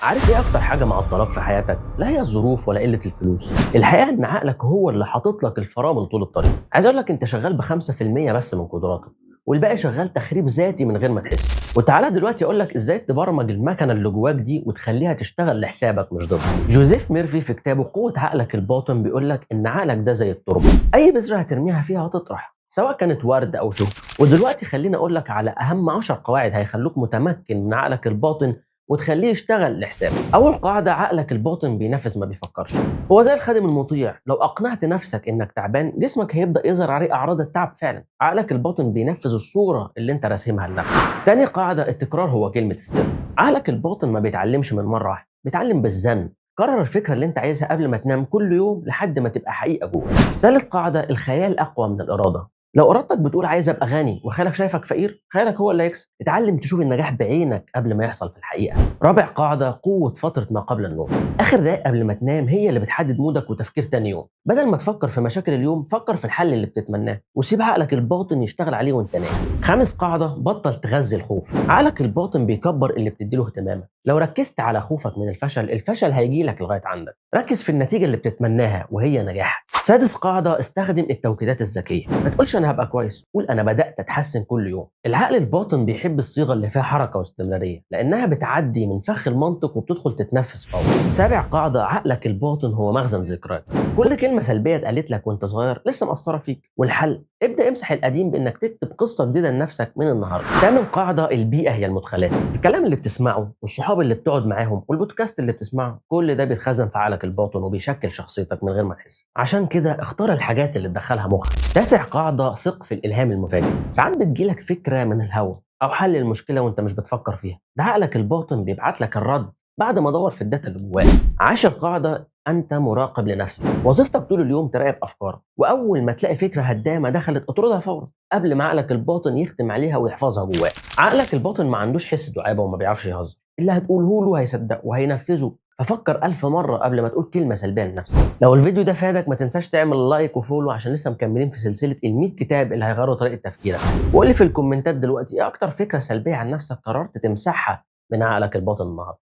عارف ايه اكتر حاجه معطلاك في حياتك؟ لا هي الظروف ولا قله الفلوس. الحقيقه ان عقلك هو اللي حاطط لك الفرامل طول الطريق. عايز اقول لك انت شغال ب 5% بس من قدراتك، والباقي شغال تخريب ذاتي من غير ما تحس. وتعالى دلوقتي اقول لك ازاي تبرمج المكنه اللي جواك دي وتخليها تشتغل لحسابك مش ضدك. جوزيف ميرفي في كتابه قوه عقلك الباطن بيقول لك ان عقلك ده زي التربه، اي بذره هترميها فيها هتطرح سواء كانت ورد او شوك. ودلوقتي خليني اقول لك على اهم 10 قواعد هيخلوك متمكن من عقلك الباطن وتخليه يشتغل لحسابك. اول قاعده، عقلك الباطن بينفذ ما بيفكرش. هو زي الخادم المطيع، لو اقنعت نفسك انك تعبان جسمك هيبدا يظهر عليه اعراض التعب فعلا. عقلك الباطن بينفذ الصوره اللي انت راسمها لنفسك. تاني قاعده، التكرار هو كلمه السر. عقلك الباطن ما بيتعلمش من مره واحده، بيتعلم بالزن. كرر الفكره اللي انت عايزها قبل ما تنام كل يوم لحد ما تبقى حقيقه جوه. ثالث قاعده، الخيال اقوى من الاراده. لو ارادتك بتقول عايز ابقى غني وخيالك شايفك فقير، خيالك هو اللي هيكسب. اتعلم تشوف النجاح بعينك قبل ما يحصل في الحقيقه. رابع قاعده، قوه فتره ما قبل النوم. اخر دقائق قبل ما تنام هي اللي بتحدد مودك وتفكير تاني يوم. بدل ما تفكر في مشاكل اليوم فكر في الحل اللي بتتمناه وسيب عقلك الباطن يشتغل عليه وانت نايم. خامس قاعده، بطل تغذي الخوف. عقلك الباطن بيكبر اللي بتديله اهتمامك. لو ركزت على خوفك من الفشل، الفشل هيجي لك لغايه عندك. ركز في النتيجه اللي بتتمناها وهي نجاح. سادس قاعده، استخدم التوكيدات الذكيه. ما تقولش انا هبقى كويس، قول انا بدات اتحسن كل يوم. العقل الباطن بيحب الصيغه اللي فيها حركه واستمراريه لانها بتعدي من فخ المنطق وبتدخل تتنفس فورا. سابع قاعده، عقلك الباطن هو مخزن ذكريات. كل كلمه سلبيه اتقالت لك وانت صغير لسه مأثره فيك، والحل ابدا امسح القديم بانك تكتب قصه جديده لنفسك من النهارده. ثامن قاعده، البيئه هي المدخلات. الكلام اللي بتسمعه والصحاب اللي بتقعد معاهم والبودكاست اللي بتسمعه كل ده بيتخزن في عقلك الباطن وبيشكل شخصيتك من غير ما تحس. عشان كده اختار الحاجات اللي تدخلها مخك. تاسع قاعده، ثق في الالهام المفاجئ. ساعات بتجيلك فكره من الهوا او حل المشكله وانت مش بتفكر فيها، ده عقلك الباطن بيبعت لك الرد بعد ما دور في الداتا اللي جواك. عاشر قاعده، انت مراقب لنفسك. وظيفتك طول اليوم تراقب افكارك، واول ما تلاقي فكره هدامه دخلت اطردها فورا قبل ما عقلك الباطن يختم عليها ويحفظها جواه. عقلك الباطن ما عندوش حس دعابه وما بيعرفش يهزر، اللي هتقوله له هيصدقه وهينفذه. ففكر 1000 مرة قبل ما تقول كلمة سلبية لنفسك. لو الفيديو ده فادك ما تنساش تعمل لايك وفولو عشان لسه مكملين في سلسلة ال100 كتاب اللي هيغيروا طريقة تفكيرك. وقول لي في الكومنتات دلوقتي ايه أكتر فكرة سلبية عن نفسك قررت تمسحها من عقلك الباطن النهارده.